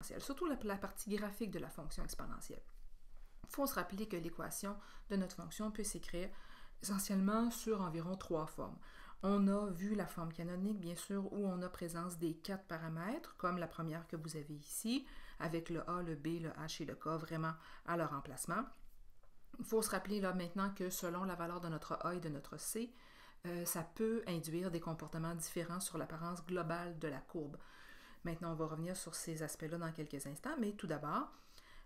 surtout la partie graphique de la fonction exponentielle. Il faut se rappeler que l'équation de notre fonction peut s'écrire essentiellement sur environ 3 formes. On a vu la forme canonique, bien sûr, où on a présence des 4 paramètres, comme la première que vous avez ici, avec le A, le B, le H et le K vraiment à leur emplacement. Il faut se rappeler là maintenant que selon la valeur de notre A et de notre C, ça peut induire des comportements différents sur l'apparence globale de la courbe. Maintenant, on va revenir sur ces aspects-là dans quelques instants, mais tout d'abord,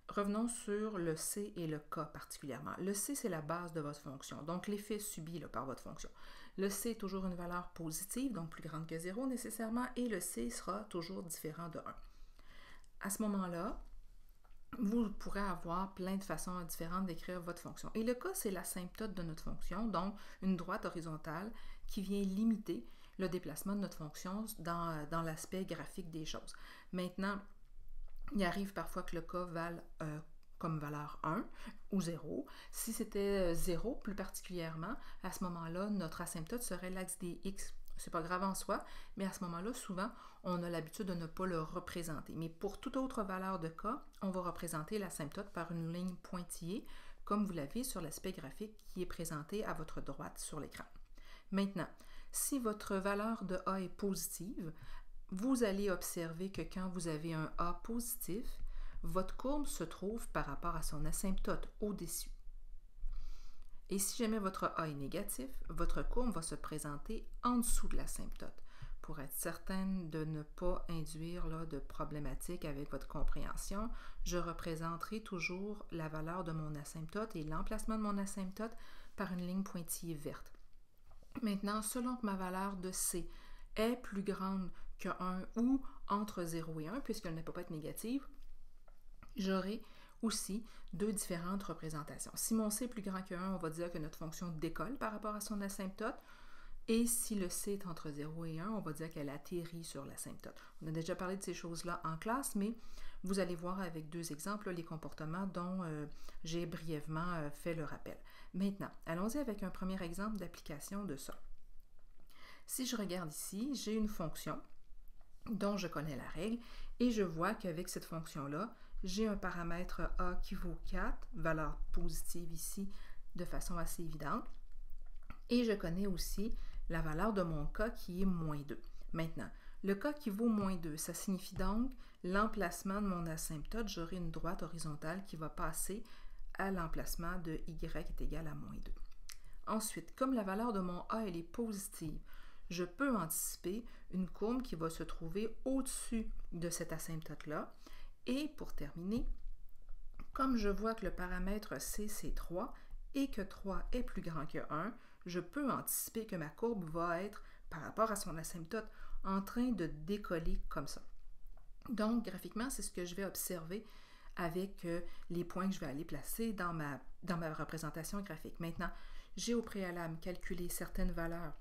revenons sur le C et le K particulièrement. Le C, c'est la base de votre fonction, donc l'effet subi là, par votre fonction. Le C est toujours une valeur positive, donc plus grande que 0 nécessairement, et le C sera toujours différent de 1. À ce moment-là, vous pourrez avoir plein de façons différentes d'écrire votre fonction. Et le K, c'est l'asymptote de notre fonction, donc une droite horizontale qui vient limiter le déplacement de notre fonction dans l'aspect graphique des choses. Maintenant, il arrive parfois que le K vale comme valeur 1 ou 0. Si c'était 0 plus particulièrement, à ce moment-là, notre asymptote serait l'axe des X. C'est pas grave en soi, mais à ce moment-là, souvent, on a l'habitude de ne pas le représenter. Mais pour toute autre valeur de K, on va représenter l'asymptote par une ligne pointillée, comme vous l'avez sur l'aspect graphique qui est présenté à votre droite sur l'écran. Maintenant, si votre valeur de A est positive, vous allez observer que quand vous avez un A positif, votre courbe se trouve par rapport à son asymptote au-dessus. Et si jamais votre A est négatif, votre courbe va se présenter en dessous de l'asymptote pour être certaine de ne pas induire là, de problématiques avec votre compréhension. Je représenterai toujours la valeur de mon asymptote et l'emplacement de mon asymptote par une ligne pointillée verte. Maintenant, selon que ma valeur de C est plus grande que 1 ou entre 0 et 1, puisqu'elle ne peut pas être négative, j'aurai aussi deux différentes représentations. Si mon C est plus grand que 1, on va dire que notre fonction décolle par rapport à son asymptote. Et si le C est entre 0 et 1, on va dire qu'elle atterrit sur l'asymptote. On a déjà parlé de ces choses-là en classe, mais vous allez voir avec deux exemples les comportements dont j'ai brièvement fait le rappel. Maintenant, allons-y avec un premier exemple d'application de ça. Si je regarde ici, j'ai une fonction dont je connais la règle et je vois qu'avec cette fonction-là, j'ai un paramètre A qui vaut 4, valeur positive ici de façon assez évidente, et je connais aussi la valeur de mon K qui est moins 2. Maintenant, le K qui vaut moins 2, ça signifie donc l'emplacement de mon asymptote, j'aurai une droite horizontale qui va passer à l'emplacement de Y est égal à moins 2. Ensuite, comme la valeur de mon A elle est positive, je peux anticiper une courbe qui va se trouver au-dessus de cet asymptote-là. Et pour terminer, comme je vois que le paramètre C, c'est 3 et que 3 est plus grand que 1, je peux anticiper que ma courbe va être, par rapport à son asymptote, en train de décoller comme ça. Donc, graphiquement, c'est ce que je vais observer avec les points que je vais aller placer dans ma représentation graphique. Maintenant, j'ai au préalable calculé certaines valeurs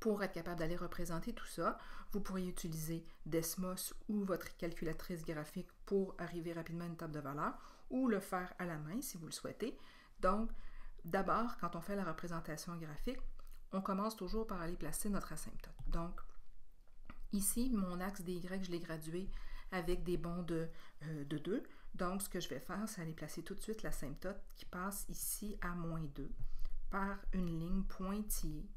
pour être capable d'aller représenter tout ça. Vous pourriez utiliser Desmos ou votre calculatrice graphique pour arriver rapidement à une table de valeurs ou le faire à la main si vous le souhaitez. Donc, d'abord, quand on fait la représentation graphique, on commence toujours par aller placer notre asymptote. Donc, ici, mon axe des Y, je l'ai gradué avec des bonds de 2. Donc, ce que je vais faire, c'est aller placer tout de suite l'asymptote qui passe ici à moins 2 par une ligne pointillée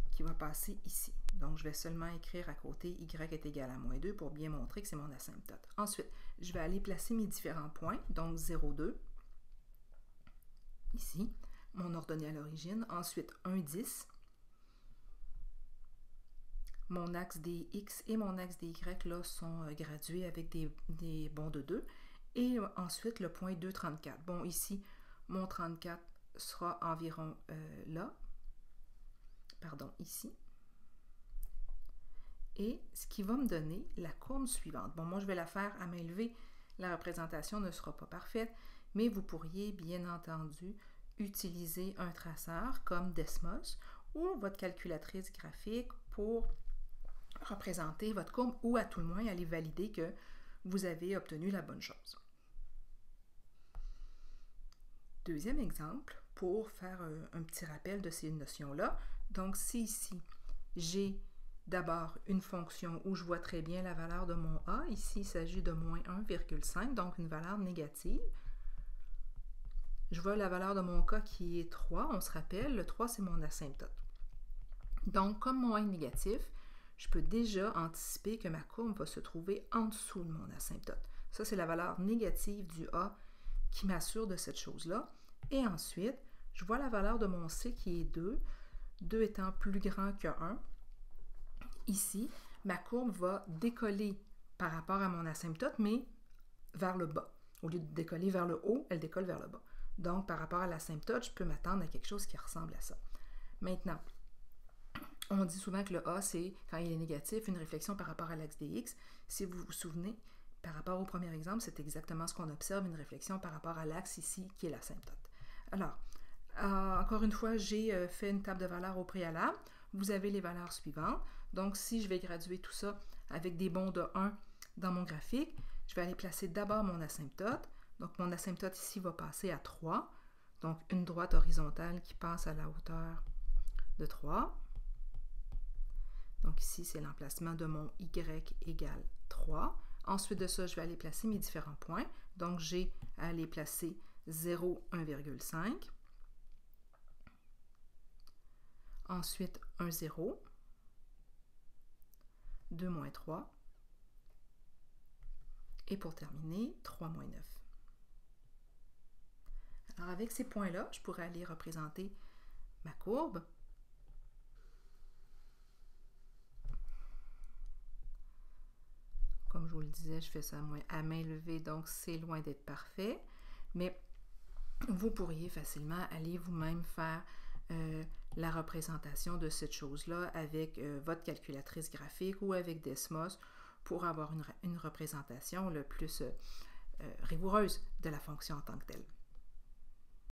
qui va passer ici. Donc, je vais seulement écrire à côté Y est égal à moins 2 pour bien montrer que c'est mon asymptote. Ensuite, je vais aller placer mes différents points, donc 0, 2, ici, mon ordonnée à l'origine. Ensuite, 1, 10. Mon axe des X et mon axe des Y là, sont gradués avec des bonds de 2. Et ensuite, le point 2, 34. Bon, ici, mon 34 sera environ là. Pardon, ici. Et ce qui va me donner la courbe suivante. Bon, moi, je vais la faire à main levée. La représentation ne sera pas parfaite, mais vous pourriez, bien entendu, utiliser un traceur comme Desmos ou votre calculatrice graphique pour représenter votre courbe ou à tout le moins aller valider que vous avez obtenu la bonne chose. Deuxième exemple, pour faire un petit rappel de ces notions-là. Donc, si ici, j'ai d'abord une fonction où je vois très bien la valeur de mon A. Ici, il s'agit de moins 1,5, donc une valeur négative. Je vois la valeur de mon K qui est 3. On se rappelle, le 3, c'est mon asymptote. Donc, comme mon A est négatif, je peux déjà anticiper que ma courbe va se trouver en dessous de mon asymptote. Ça, c'est la valeur négative du A qui m'assure de cette chose-là. Et ensuite, je vois la valeur de mon C qui est 2, 2 étant plus grand que 1. Ici, ma courbe va décoller par rapport à mon asymptote, mais vers le bas. Au lieu de décoller vers le haut, elle décolle vers le bas. Donc, par rapport à l'asymptote, je peux m'attendre à quelque chose qui ressemble à ça. Maintenant, on dit souvent que le A, c'est, quand il est négatif, une réflexion par rapport à l'axe des X. Si vous vous souvenez, par rapport au premier exemple, c'est exactement ce qu'on observe, une réflexion par rapport à l'axe ici, qui est l'asymptote. Alors, encore une fois, j'ai fait une table de valeurs au préalable. Vous avez les valeurs suivantes. Donc, si je vais graduer tout ça avec des bonds de 1 dans mon graphique, je vais aller placer d'abord mon asymptote. Donc, mon asymptote ici va passer à 3. Donc, une droite horizontale qui passe à la hauteur de 3. Donc, ici, c'est l'emplacement de mon Y égale 3. Ensuite de ça, je vais aller placer mes différents points. Donc, j'ai à aller placer 0, 1,5. Ensuite, 1, 0. 2, moins 3. Et pour terminer, 3, moins 9. Alors, avec ces points-là, je pourrais aller représenter ma courbe. Comme je vous le disais, je fais ça à main levée, donc c'est loin d'être parfait. Mais vous pourriez facilement aller vous-même faire la représentation de cette chose-là avec votre calculatrice graphique ou avec Desmos pour avoir une représentation le plus rigoureuse de la fonction en tant que telle.